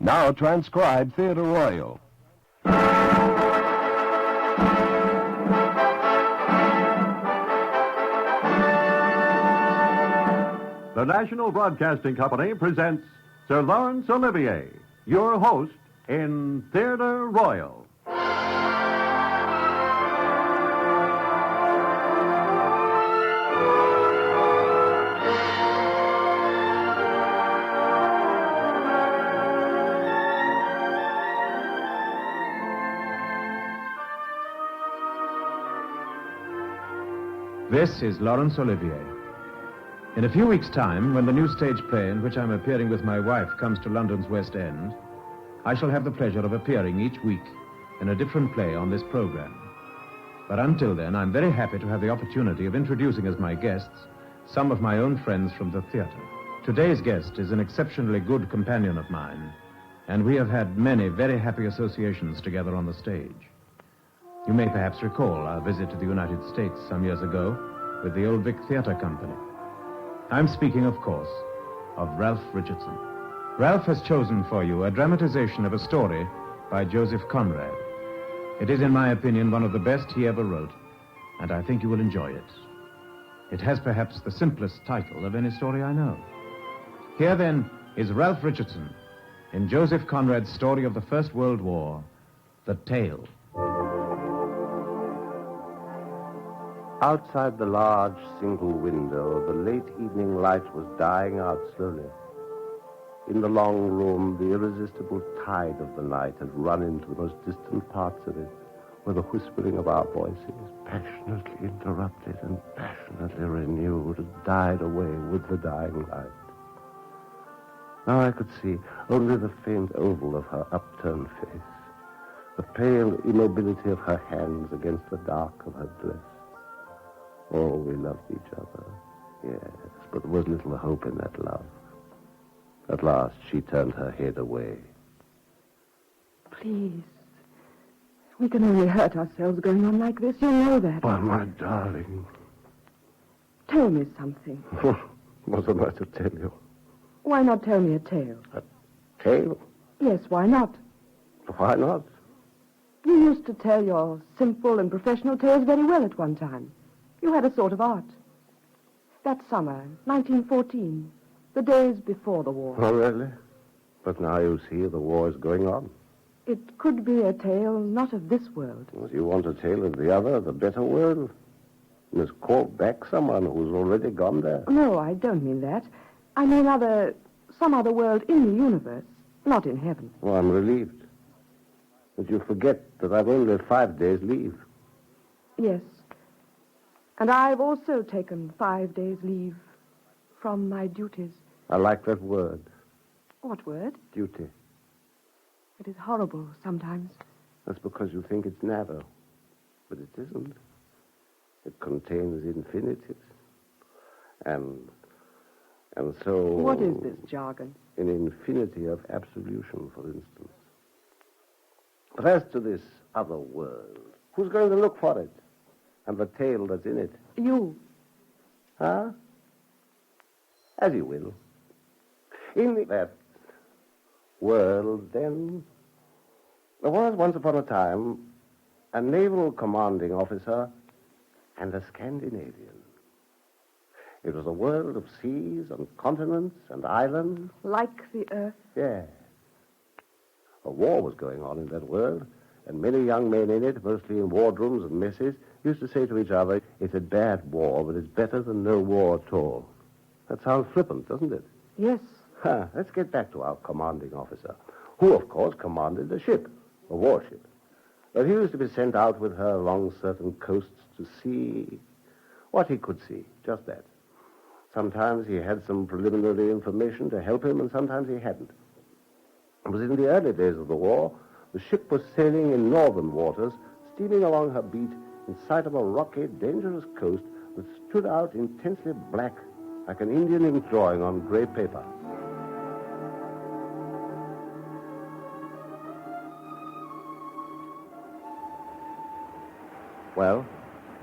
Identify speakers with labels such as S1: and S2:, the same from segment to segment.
S1: Now transcribe Theatre Royal.
S2: The National Broadcasting Company presents Sir Laurence Olivier, your host in Theatre Royal.
S3: This is Laurence Olivier. In a few weeks' time, when the new stage play in which I'm appearing with my wife comes to London's West End, I shall have the pleasure of appearing each week in a different play on this program. But until then, I'm very happy to have the opportunity of introducing as my guests some of my own friends from the theater. Today's guest is an exceptionally good companion of mine, and we have had many very happy associations together on the stage. You may perhaps recall our visit to the United States some years ago with the Old Vic Theatre Company. I'm speaking, of course, of Ralph Richardson. Ralph has chosen for you a dramatization of a story by Joseph Conrad. It is, in my opinion, one of the best he ever wrote, and I think you will enjoy it. It has perhaps the simplest title of any story I know. Here, then, is Ralph Richardson in Joseph Conrad's story of the First World War, The Tale.
S4: Outside the large single window, the late evening light was dying out slowly. In the long room, the irresistible tide of the night had run into the most distant parts of it, where the whispering of our voices, passionately interrupted and passionately renewed, had died away with the dying light. Now I could see only the faint oval of her upturned face, the pale immobility of her hands against the dark of her dress. Oh, we loved each other, yes, but there was little hope in that love. At last, she turned her head away.
S5: Please. We can only hurt ourselves going on like this. You know that.
S4: Why, my darling.
S5: Tell me something.
S4: What am I to tell you?
S5: Why not tell me a tale?
S4: A tale?
S5: Yes, why not?
S4: Why not?
S5: You used to tell your simple and professional tales very well at one time. You had a sort of art. That summer, 1914, the days before the war.
S4: Oh, really? But now you see the war is going on.
S5: It could be a tale not of this world.
S4: Well, you want a tale of the other, the better world? You must call back someone who's already gone there.
S5: No, I don't mean that. I mean some other world in the universe, not in heaven.
S4: Well, I'm relieved. But you forget that I've only 5 days leave.
S5: Yes. And I've also taken 5 days leave from my duties.
S4: I like that word.
S5: What word?
S4: Duty.
S5: It is horrible sometimes.
S4: That's because you think it's narrow. But it isn't. It contains infinities. And so...
S5: What is this jargon?
S4: An infinity of absolution, for instance. But as to this other world, who's going to look for it? And the tale that's in it.
S5: You.
S4: Huh? As you will. In that world, then, there was once upon a time a naval commanding officer and a Scandinavian. It was a world of seas and continents and islands.
S5: Like the earth?
S4: Yes. A war was going on in that world, and many young men in it, mostly in wardrooms and messes, used to say to each other, it's a bad war, but it's better than no war at all. That sounds flippant, doesn't it?
S5: Yes.
S4: Let's get back to our commanding officer, who, of course, commanded a ship, a warship. But he used to be sent out with her along certain coasts to see what he could see, just that. Sometimes he had some preliminary information to help him, and sometimes he hadn't. It was in the early days of the war. The ship was sailing in northern waters, steaming along her beat in sight of a rocky, dangerous coast that stood out intensely black, like an Indian ink drawing on gray paper. Well,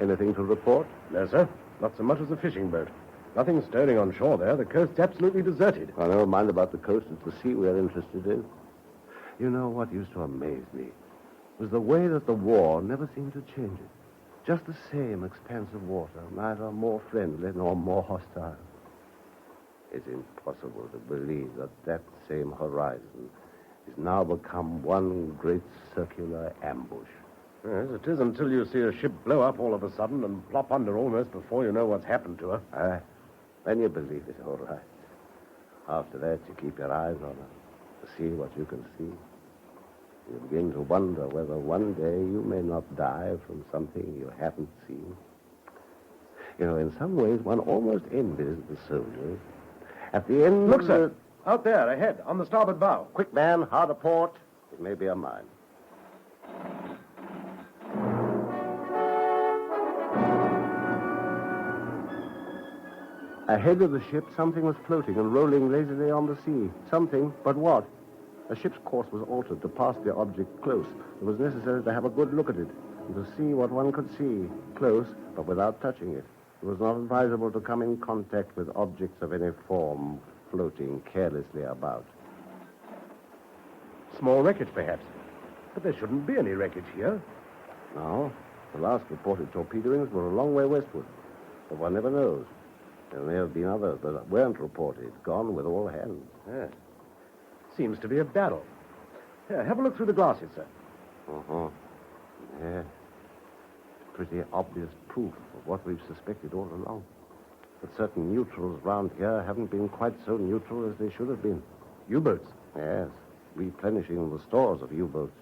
S4: anything to report?
S1: No, sir. Not so much as a fishing boat. Nothing stirring on shore there. The coast's absolutely deserted.
S4: Well, never mind about the coast. It's the sea we're interested in. You know what used to amaze me was the way that the war never seemed to change it. Just the same expanse of water, neither more friendly nor more hostile. It's impossible to believe that that same horizon is now become one great circular ambush.
S1: Yes, it is until you see a ship blow up all of a sudden and plop under almost before you know what's happened to her.
S4: Then you believe it, all right. After that, you keep your eyes on her to see what you can see. You begin to wonder whether one day you may not die from something you haven't seen. You know, in some ways, one almost envies the soldiers. At the end...
S1: Look, sir. Out there, ahead, on the starboard bow.
S4: Quick, man, hard a port. It may be a mine. Ahead of the ship, something was floating and rolling lazily on the sea. Something, but what? The ship's course was altered to pass the object close. It was necessary to have a good look at it and to see what one could see, close, but without touching it. It was not advisable to come in contact with objects of any form floating carelessly about.
S1: Small wreckage, perhaps. But there shouldn't be any wreckage here.
S4: No. The last reported torpedoings were a long way westward. But one never knows. There may have been others that weren't reported, gone with all hands.
S1: Yes. Seems to be a battle. Here, have a look through the glasses, sir.
S4: Uh-huh. Yeah. Pretty obvious proof of what we've suspected all along. That certain neutrals round here haven't been quite so neutral as they should have been.
S1: U-boats?
S4: Yes. Replenishing the stores of U-boats.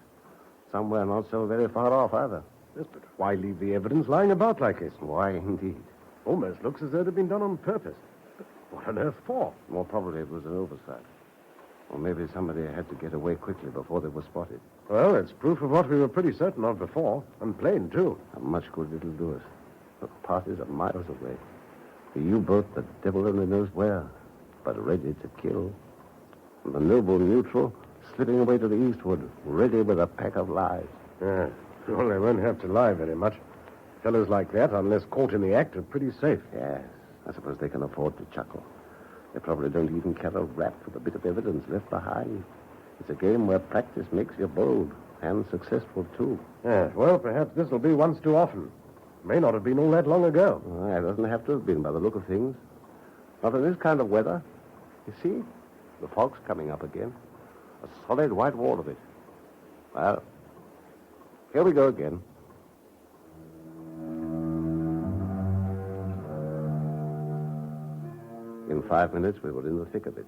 S4: Somewhere not so very far off, either.
S1: Yes, but why leave the evidence lying about like this?
S4: Why, indeed.
S1: Almost looks as though it had been done on purpose. But what on earth for?
S4: More probably it was an oversight. Or maybe somebody had to get away quickly before they were spotted.
S1: Well, it's proof of what we were pretty certain of before. And plain, too.
S4: How much good it'll do us. The parties are miles away. The U-boat, the devil only knows where, but ready to kill. And the noble neutral slipping away to the eastward, ready with a pack of lies.
S1: Yeah. Well, they won't have to lie very much. Fellows like that, unless caught in the act, are pretty safe.
S4: Yes, I suppose they can afford to chuckle. They probably don't even care a rap for the bit of evidence left behind. It's a game where practice makes you bold, and successful, too.
S1: Yeah, well, perhaps this will be once too often. May not have been all that long ago.
S4: It doesn't have to have been by the look of things. Not in this kind of weather. You see, the fog's coming up again. A solid white wall of it. Well, here we go again. In 5 minutes, we were in the thick of it.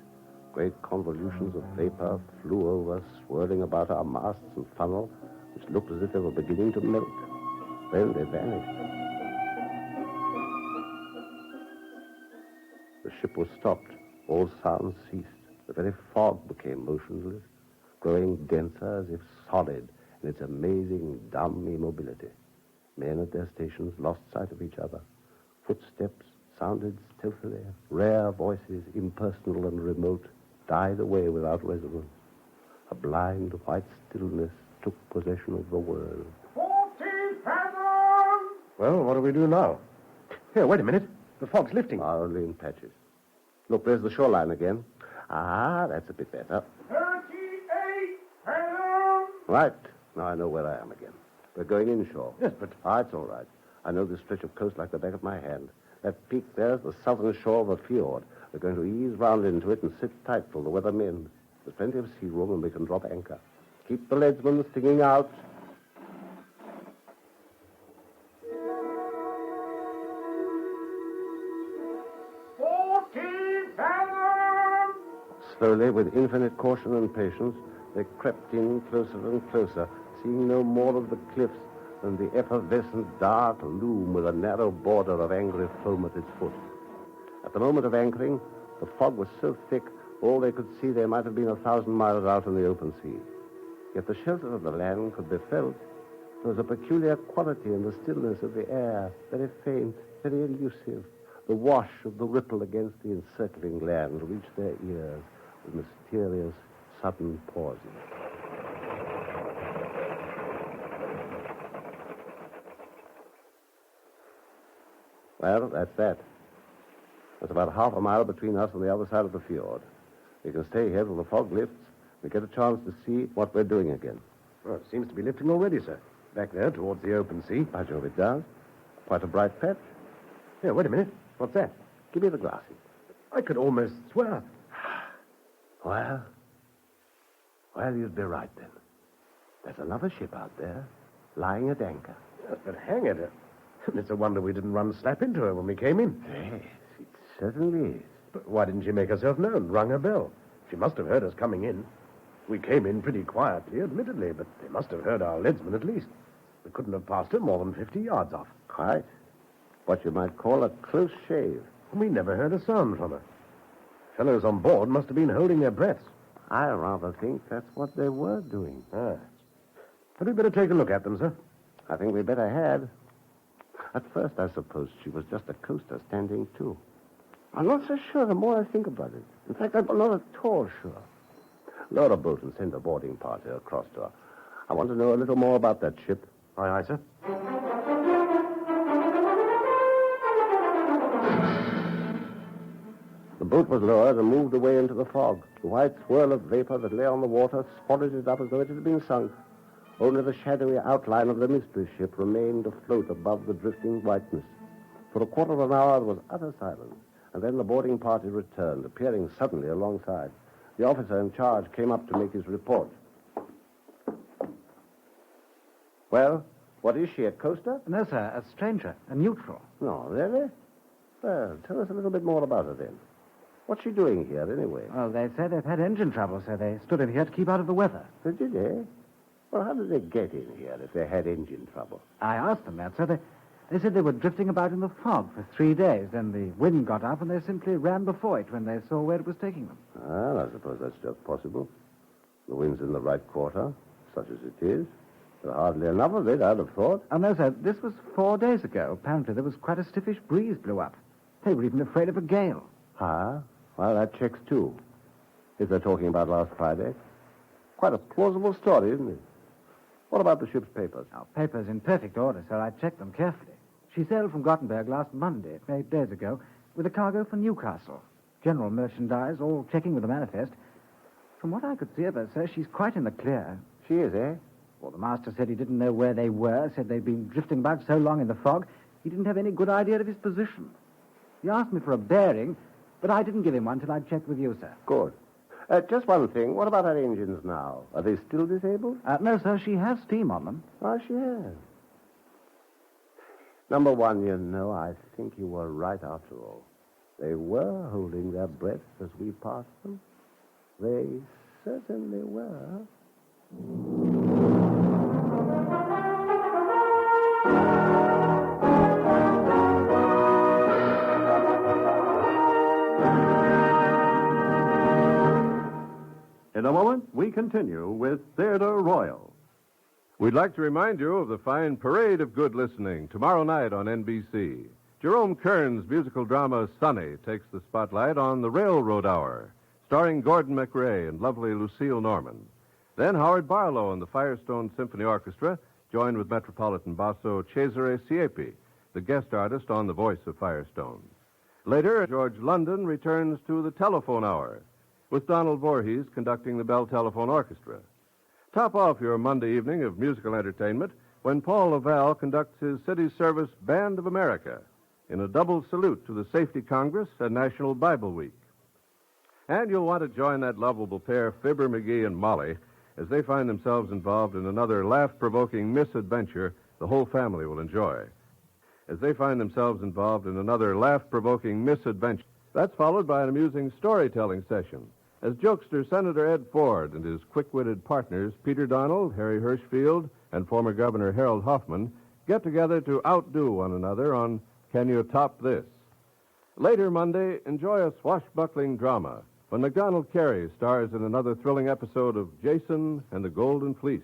S4: Great convolutions of vapor flew over, swirling about our masts and funnel, which looked as if they were beginning to melt. Then they vanished. The ship was stopped. All sounds ceased. The very fog became motionless, growing denser as if solid in its amazing, dumb immobility. Men at their stations lost sight of each other. Footsteps sounded stealthily. Rare voices, impersonal and remote, died away without resonance. A blind, white stillness took possession of the world.
S2: 14 fathoms!
S1: Well, what do we do now? Here, wait a minute. The fog's lifting.
S4: Only in patches. Look, there's the shoreline again. Ah, that's a bit better.
S2: 38 fathoms!
S4: Right. Now I know where I am again. We're going inshore.
S1: Yes, but...
S4: It's all right. I know this stretch of coast like the back of my hand. That peak there's the southern shore of a fjord. We're going to ease round into it and sit tight till the weather mends. There's plenty of sea room and we can drop anchor. Keep the leadsman stinging out. Slowly, with infinite caution and patience, they crept in closer and closer, seeing no more of the cliffs than the effervescent dark loom with a narrow border of angry foam at its foot. At the moment of anchoring, the fog was so thick, all they could see they might have been 1,000 miles out in the open sea. Yet the shelter of the land could be felt. There was a peculiar quality in the stillness of the air, very faint, very elusive. The wash of the ripple against the encircling land reached their ears with mysterious, sudden pauses. Well, that's that. There's about half a mile between us and the other side of the fjord. We can stay here till the fog lifts, We get a chance to see what we're doing again.
S1: Well, it seems to be lifting already, sir. Back there, towards the open sea.
S4: By Jove, it does. Quite a bright patch.
S1: Here, wait a minute. What's that?
S4: Give me the glasses.
S1: I could almost swear.
S4: Well, you'd be right then. There's another ship out there, lying at anchor.
S1: Yes, but hang it. It's a wonder we didn't run slap into her when we came in.
S4: Yes, it certainly is.
S1: But why didn't she make herself known, rung her bell? She must have heard us coming in. We came in pretty quietly, admittedly, but they must have heard our leadsman at least. We couldn't have passed her more than 50 yards off.
S4: Quite. What you might call a close shave.
S1: We never heard a sound from her. Fellows on board must have been holding their breaths.
S4: I rather think that's what they were doing.
S1: Ah. Had we better take a look at them, sir?
S4: I think we better had. At first, I supposed she was just a coaster standing to. I'm not so sure the more I think about it. In fact, I'm not at all sure. Lower a boat and send a boarding party across to her. I want to know a little more about that ship.
S1: Aye, aye, sir.
S4: The boat was lowered and moved away into the fog. The white swirl of vapor that lay on the water swallowed it up as though it had been sunk. Only the shadowy outline of the mystery ship remained afloat above the drifting whiteness. For a quarter of an hour, there was utter silence, and then the boarding party returned, appearing suddenly alongside. The officer in charge came up to make his report. Well, what is she, a coaster?
S6: No, sir, a stranger, a neutral.
S4: No, really? Well, tell us a little bit more about her, then. What's she doing here, anyway?
S6: Well, they said they've had engine trouble, so they stood in here to keep out of the weather.
S4: Did they? Well, how did they get in here if they had engine trouble?
S6: I asked them that, sir. They said they were drifting about in the fog for 3 days. Then the wind got up, and they simply ran before it when they saw where it was taking them.
S4: Well, I suppose that's just possible. The wind's in the right quarter, such as it is. There's hardly enough of it, I'd have thought.
S6: Oh, no, sir, this was 4 days ago. Apparently there was quite a stiffish breeze blew up. They were even afraid of a gale.
S4: Ah, well, that checks, too. If they're talking about last Friday. Quite a plausible story, isn't it? What about the ship's papers?
S6: Our papers in perfect order, sir. I checked them carefully. She sailed from Gothenburg last Monday, 8 days ago, with a cargo for Newcastle. General merchandise, all checking with the manifest. From what I could see of her, sir, she's quite in the clear.
S4: She is, eh?
S6: Well, the master said he didn't know where they were, said they'd been drifting about so long in the fog, he didn't have any good idea of his position. He asked me for a bearing, but I didn't give him one till I'd checked with you, sir.
S4: Good. Just one thing. What about her engines now? Are they still disabled?
S6: No, sir, she has steam on them.
S4: Oh, she has. Number one, you know, I think you were right after all. They were holding their breath as we passed them. They certainly were.
S2: In a moment, we continue with Theatre Royal. We'd like to remind you of the fine parade of good listening tomorrow night on NBC. Jerome Kern's musical drama Sonny takes the spotlight on The Railroad Hour, starring Gordon MacRae and lovely Lucille Norman. Then Howard Barlow and the Firestone Symphony Orchestra join with Metropolitan basso Cesare Siepi, the guest artist on The Voice of Firestone. Later, George London returns to The Telephone Hour, with Donald Voorhees conducting the Bell Telephone Orchestra. Top off your Monday evening of musical entertainment when Paul Laval conducts his city service Band of America in a double salute to the Safety Congress and National Bible Week. And you'll want to join that lovable pair, Fibber McGee and Molly, as they find themselves involved in another laugh-provoking misadventure the whole family will enjoy. As they find themselves involved in another laugh-provoking misadventure. That's followed by an amusing storytelling session as jokester Senator Ed Ford and his quick-witted partners Peter Donald, Harry Hirschfield, and former Governor Harold Hoffman get together to outdo one another on Can You Top This? Later Monday, enjoy a swashbuckling drama when MacDonald Carey stars in another thrilling episode of Jason and the Golden Fleece.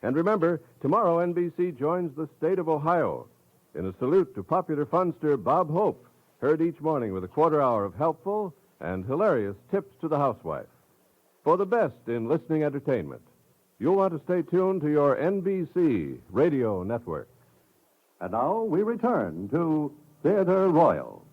S2: And remember, tomorrow NBC joins the state of Ohio in a salute to popular funster Bob Hope, heard each morning with a quarter hour of helpful and hilarious tips to the housewife. For the best in listening entertainment, you'll want to stay tuned to your NBC radio network. And now we return to Theatre Royal.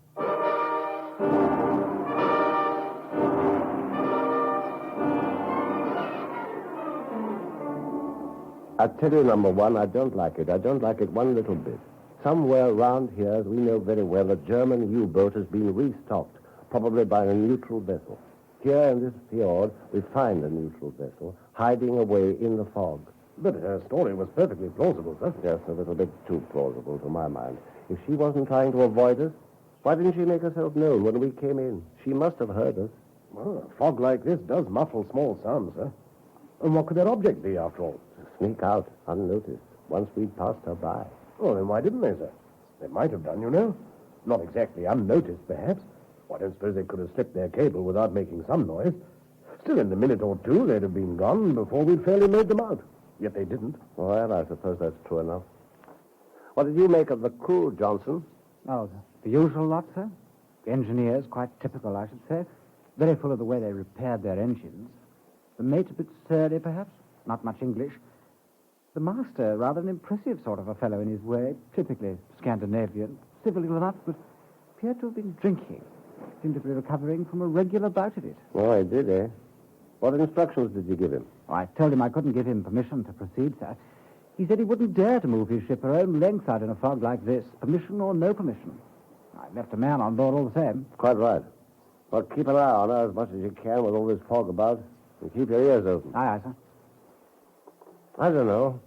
S4: I tell you, number one, I don't like it. I don't like it one little bit. Somewhere around here, we know very well, a German U-boat has been restocked, probably by a neutral vessel. Here in this fjord, we find a neutral vessel hiding away in the fog.
S1: But her story was perfectly plausible, sir.
S4: Yes, a little bit too plausible to my mind. If she wasn't trying to avoid us, why didn't she make herself known when we came in? She must have heard us.
S1: Well, a fog like this does muffle small sounds, sir. And what could their object be, after all?
S4: Sneak out unnoticed once we'd passed her by.
S1: Oh, then why didn't they, sir? They might have done, you know. Not exactly unnoticed, perhaps. I don't suppose they could have slipped their cable without making some noise. Still, in a minute or two, they'd have been gone before we'd fairly made them out. Yet they didn't.
S4: Well, I suppose that's true enough. What did you make of the crew, Johnson?
S6: Oh, the usual lot, sir. The engineers, quite typical, I should say. Very full of the way they repaired their engines. The mate a bit surly, perhaps. Not much English. The master, rather an impressive sort of a fellow in his way. Typically Scandinavian. Civil enough, but appeared to have been drinking. Seemed to be recovering from a regular bout of it.
S4: Oh, he did, eh? What instructions did you give him?
S6: Oh, I told him I couldn't give him permission to proceed, sir. He said he wouldn't dare to move his ship her own length out in a fog like this, permission or no permission. I left a man on board all the same.
S4: Quite right. Well, keep an eye on her as much as you can with all this fog about, and keep your ears open.
S6: Aye, aye, sir.
S4: I don't know.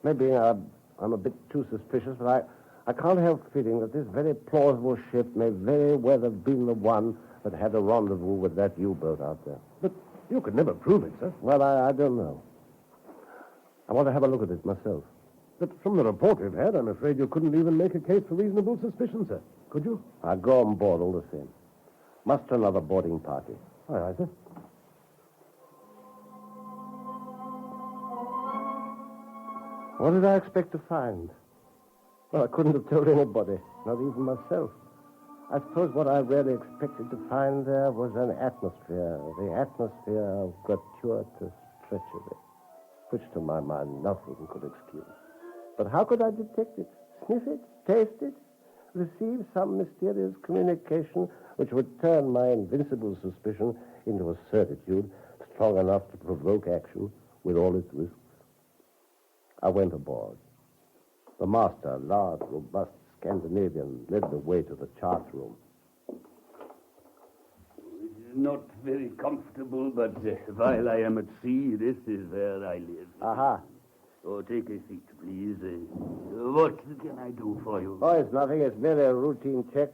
S4: Maybe I'm a bit too suspicious, but I can't help feeling that this very plausible ship may very well have been the one that had a rendezvous with that U-boat out there.
S1: But you could never prove it, sir.
S4: Well, I don't know. I want to have a look at it myself.
S1: But from the report we've had, I'm afraid you couldn't even make a case for reasonable suspicion, sir. Could you?
S4: I'll go on board all the same. Muster another boarding party.
S1: Aye, aye, sir.
S4: What did I expect to find? Well, I couldn't have told anybody, not even myself. I suppose what I really expected to find there was an atmosphere, the atmosphere of gratuitous treachery, which to my mind nothing could excuse. But how could I detect it, sniff it, taste it, receive some mysterious communication which would turn my invincible suspicion into a certitude strong enough to provoke action with all its risks? I went aboard. The master, large, robust Scandinavian, led the way to the chart room.
S7: It is not very comfortable, but while I am at sea, this is where I live.
S4: Aha.
S7: Oh, take a seat, please. What can I do for you?
S4: Oh, it's nothing. It's merely a routine check.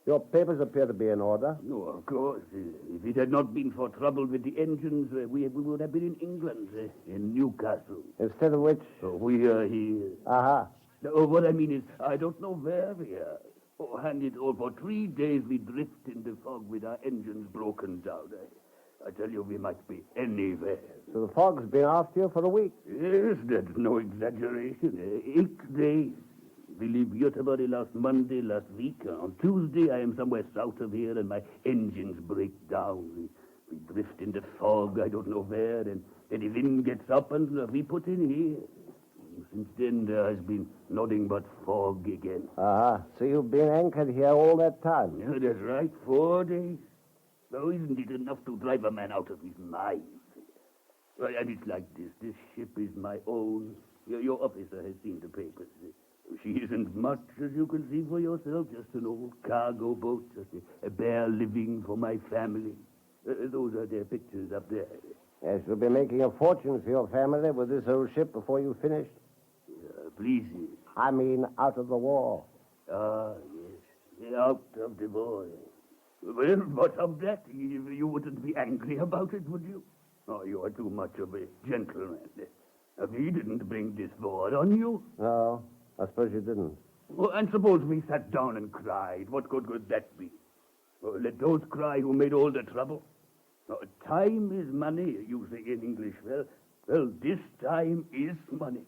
S4: Your papers appear to be in order.
S7: No, of course. If it had not been for trouble with the engines, we would have been in England, in Newcastle.
S4: Instead of which...
S7: So we are here.
S4: Aha.
S7: Oh, what I mean is, I don't know where we are. Oh, hang it all. For 3 days we drift in the fog with our engines broken down. I tell you, we might be anywhere.
S4: So the fog's been after you for a week.
S7: Yes, that's no exaggeration. 8 days. We leave Göteborg last Monday, last week. On Tuesday, I am somewhere south of here, and my engines break down. We drift in the fog, I don't know where, and then the wind gets up, and we put in here. Since then, there has been nothing but fog again.
S4: Aha. So you've been anchored here all that time?
S7: Yeah, that's right, 4 days. Now, isn't it enough to drive a man out of his mind? Well, and it's like this. This ship is my own. Your officer has seen the papers. She isn't much, as you can see for yourself, just an old cargo boat, just a bare living for my family. Those are their pictures up there.
S4: Yes, you'll be making a fortune for your family with this old ship before you finish.
S7: Please.
S4: I mean, out of the war.
S7: Ah, yes. Out of the war. Well, what of that? You wouldn't be angry about it, would you? Oh, you are too much of a gentleman. We didn't bring this war on you.
S4: No, I suppose you didn't.
S7: Oh, and suppose we sat down and cried. What good would that be? Oh, let those cry who made all the trouble. Oh, time is money, you say in English. Well, this time is money.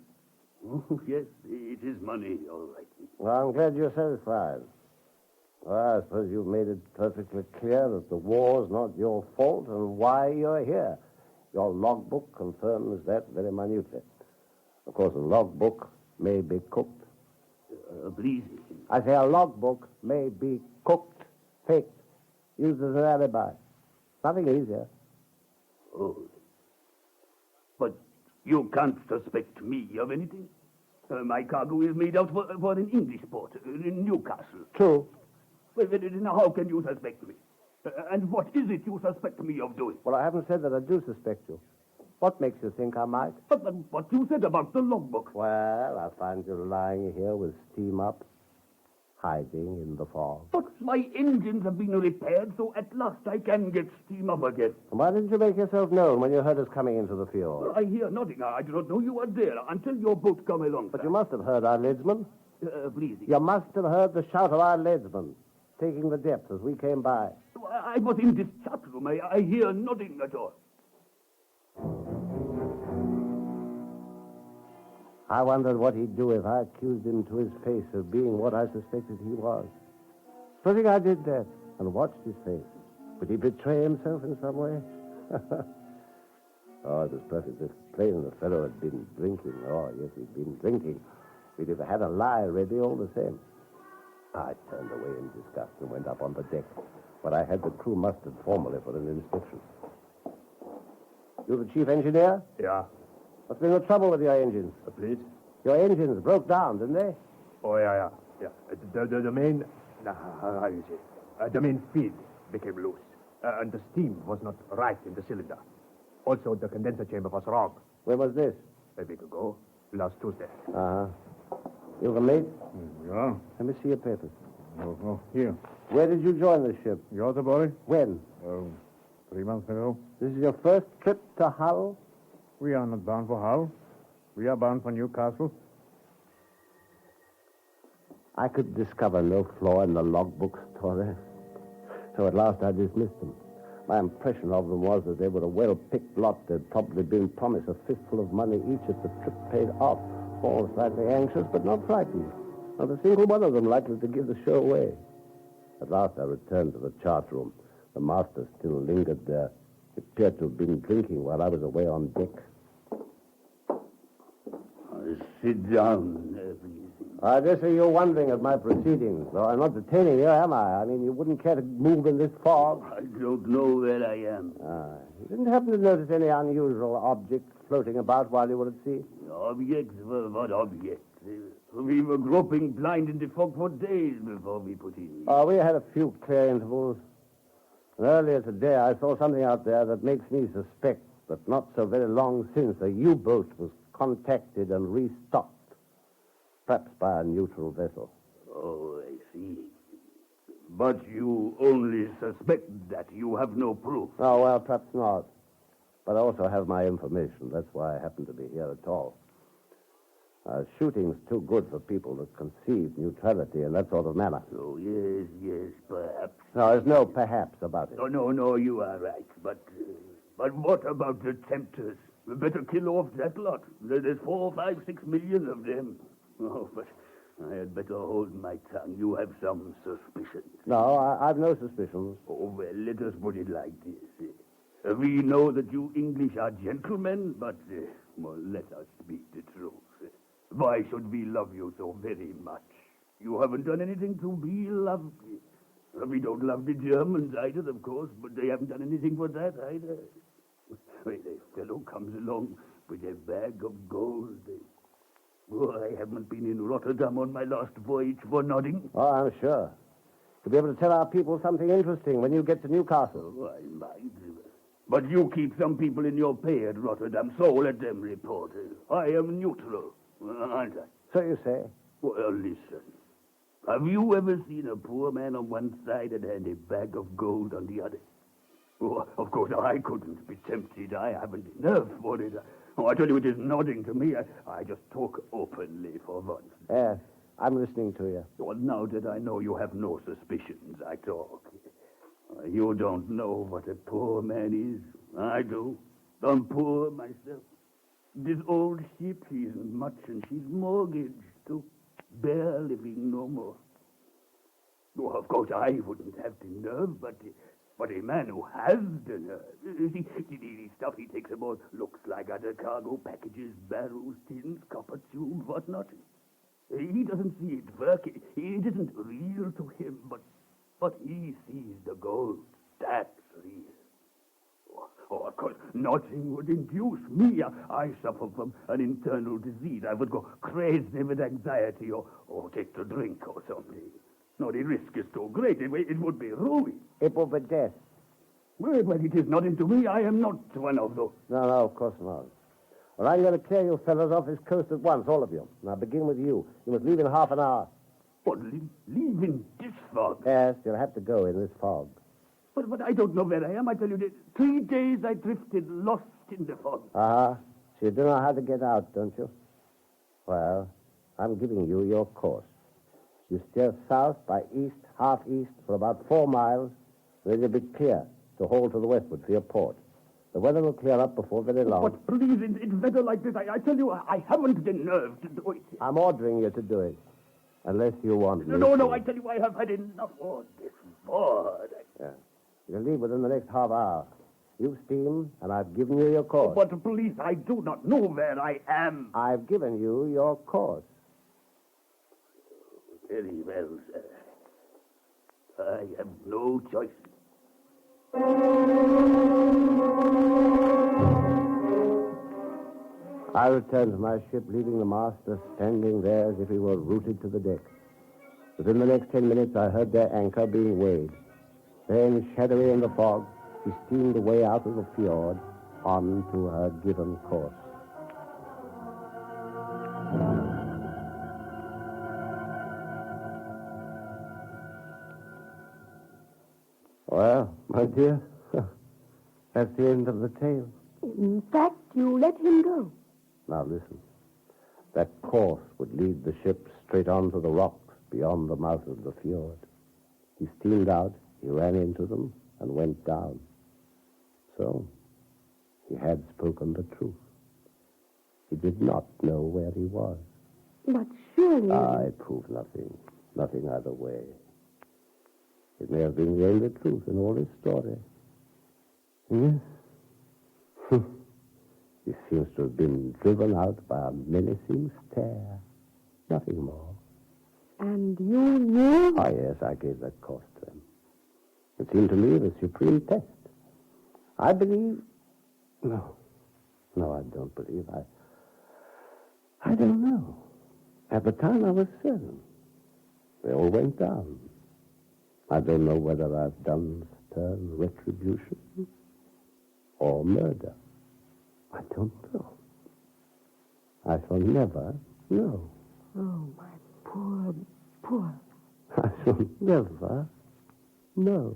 S7: Oh, yes, it is money, all right.
S4: Well, I'm glad you're satisfied. Well, I suppose you've made it perfectly clear that the war's not your fault and why you're here. Your logbook confirms that very minutely. Of course, a logbook may be cooked.
S7: Please.
S4: I say a logbook may be cooked, faked, used as an alibi. Nothing easier.
S7: Oh. But You can't suspect me of anything. My cargo is made out for an English port in Newcastle.
S4: True.
S7: Well, then how can you suspect me? And what is it you suspect me of doing?
S4: Well, I haven't said that I do suspect you. What makes you think I might?
S7: But what you said about the logbook.
S4: Well, I find you lying here with steam up, hiding in the fog.
S7: But my engines have been repaired, so at last I can get steam up again.
S4: Why didn't you make yourself known when you heard us coming into the fjord?
S7: Well, I hear nothing. I do not know you were there until your boat come along.
S4: But you must have heard our leadsman.
S7: Please.
S4: You must have heard the shout of our leadsman, taking the depth as we came by.
S7: I was in this chat room. I hear nothing at all.
S4: I wondered what he'd do if I accused him to his face of being what I suspected he was. Supposing I did that and watched his face, would he betray himself in some way? Oh, it was perfectly plain the fellow had been drinking. Oh, yes, he'd been drinking. We'd have had a lie ready all the same. I turned away in disgust and went up on the deck, where I had the crew mustered formally for an inspection. You the chief engineer?
S8: Yeah,
S4: What's been the trouble with your engines?
S8: please.
S4: Your engines broke down, didn't they?
S8: Oh, yeah. The main, how do you say? The main feed became loose, and the steam was not right in the cylinder. Also, the condenser chamber was wrong.
S4: When was this?
S8: A week ago, last Tuesday.
S4: Uh-huh. You the mate?
S8: Yeah.
S4: Let me see your papers.
S8: Oh, here.
S4: Where did you join the ship?
S8: You're the boy?
S4: When?
S8: 3 months ago.
S4: This is your first trip to Hull?
S8: We are not bound for Hull. We are bound for Newcastle.
S4: I could discover no flaw in the logbook story. So at last I dismissed them. My impression of them was that they were a well-picked lot. They'd probably been promised a fistful of money each if the trip paid off. All slightly anxious, but not frightened. Not a single one of them likely to give the show away. At last I returned to the chart room. The master still lingered there. He appeared to have been drinking while I was away on deck.
S7: Sit down, please.
S4: I guess you're wondering at my proceedings, though I'm not detaining you, am I? I mean, you wouldn't care to move in this fog?
S7: I don't know where I am.
S4: You didn't happen to notice any unusual objects floating about while you were at sea?
S7: Objects? What objects? We were groping blind in the fog for days before we put in.
S4: We had a few clear intervals. And earlier today, I saw something out there that makes me suspect that not so very long since a U-boat was contacted and restocked, perhaps by a neutral vessel.
S7: Oh, I see. But you only suspect that. You have no proof.
S4: Oh, well, perhaps not. But I also have my information. That's why I happen to be here at all. Shooting's too good for people that conceive neutrality in that sort of manner.
S7: Oh, yes, perhaps.
S4: No, there's no perhaps about it.
S7: No, you are right. But what about the tempters? We better kill off that lot. There's 4, 5, 6 million of them. Oh, but I had better hold my tongue. You have some suspicions.
S4: No, I've no suspicions.
S7: Oh, well, let us put it like this. We know that you English are gentlemen, but, let us speak the truth. Why should we love you so very much? You haven't done anything to be loved. We don't love the Germans either, of course, but they haven't done anything for that either. When a fellow comes along with a bag of gold. Oh, I haven't been in Rotterdam on my last voyage for nothing.
S4: Oh, I'm sure. You'll be able to tell our people something interesting when you get to Newcastle.
S7: Oh, I might. But you keep some people in your pay at Rotterdam, so let them report. I am neutral, aren't I?
S4: So you say.
S7: Well, listen. Have you ever seen a poor man on one side and had a bag of gold on the other? Oh, of course, I couldn't be tempted. I haven't enough for it. Oh, I tell you, it is nothing to me. I just talk openly for once.
S4: Yes, I'm listening to you.
S7: Well, now that I know you have no suspicions, I talk. You don't know what a poor man is. I do. I'm poor myself. This old ship isn't much, and she's mortgaged, too. Bare living no more. Oh, of course, I wouldn't have the nerve, but a man who has the nerve. See, the stuff he takes aboard looks like other cargo packages, barrels, tins, copper tubes, whatnot. He doesn't see it working. It isn't real to him, but he sees the gold. That's real. Oh, of course, nothing would induce me. I suffer from an internal disease. I would go crazy with anxiety or take to drink or something. No, the risk is too great. It would be ruin.
S4: It will be death.
S7: Well, it is nothing to me. I am not one of those.
S4: No, of course not. Well, I'm going to clear you fellows off this coast at once, all of you. Now, begin with you. You must leave in half an hour.
S7: What, leave in this fog?
S4: Yes, you'll have to go in this fog.
S7: But I don't know where I am. I tell you, 3 days I drifted, lost in the fog.
S4: Uh-huh. So you don't know how to get out, don't you? Well, I'm giving you your course. You steer south by east, half east, for about 4 miles, then you'll be clear to hold to the westward for your port. The weather will clear up before very long.
S7: But please, in weather like this, I tell you, I haven't the nerve to do it.
S4: I'm ordering you to do it. Unless you want me
S7: No,
S4: to.
S7: I tell you, I have had enough of this board.
S4: Yeah. You'll leave within the next half hour. You've steam, and I've given you your course.
S7: But please, I do not know where I am.
S4: I've given you your course.
S7: Very well, sir. I have no choice.
S4: I returned to my ship, leaving the master standing there as if he were rooted to the deck. Within the next 10 minutes, I heard their anchor being weighed. Then, shadowy in the fog, she steamed away out of the fjord on to her given course. Well, my dear, that's the end of the tale.
S5: In fact, you let him go.
S4: Now listen. That course would lead the ship straight onto the rocks beyond the mouth of the fjord. He steamed out, he ran into them, and went down. So, he had spoken the truth. He did not know where he was.
S5: But surely...
S4: I prove nothing. Nothing either way. It may have been the only truth in all his story. Yes. He seems to have been driven out by a menacing stare. Nothing more.
S5: And you knew?
S4: Ah, yes, I gave that course to him. It seemed to me the supreme test. I believe... No, I don't believe. I don't know. At the time, I was certain. They all went down. I don't know whether I've done stern retribution or murder. I don't know. I shall never know.
S5: Oh, my poor...
S4: I shall never know.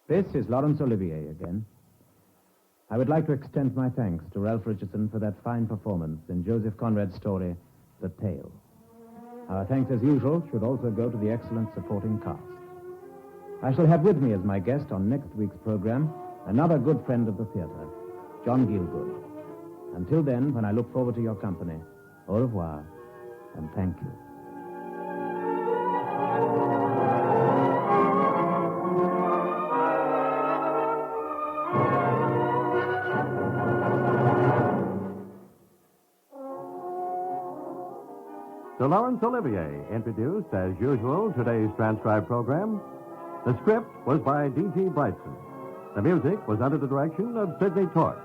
S3: This is Laurence Olivier again. I would like to extend my thanks to Ralph Richardson for that fine performance in Joseph Conrad's story, The Tale. Our thanks, as usual, should also go to the excellent supporting cast. I shall have with me as my guest on next week's program another good friend of the theater, John Gielgud. Until then, when I look forward to your company, au revoir, and thank you.
S2: Sir Laurence Olivier introduced, as usual, today's transcribed program. The script was by D.G. Brightson. The music was under the direction of Sidney Torch.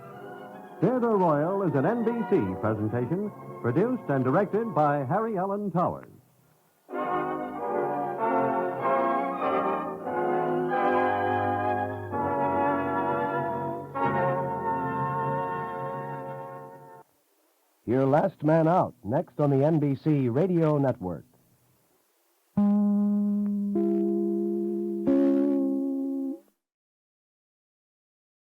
S2: Theatre Royal is an NBC presentation, produced and directed by Harry Allen Towers.
S1: Hear Last Man Out, next on the NBC Radio Network.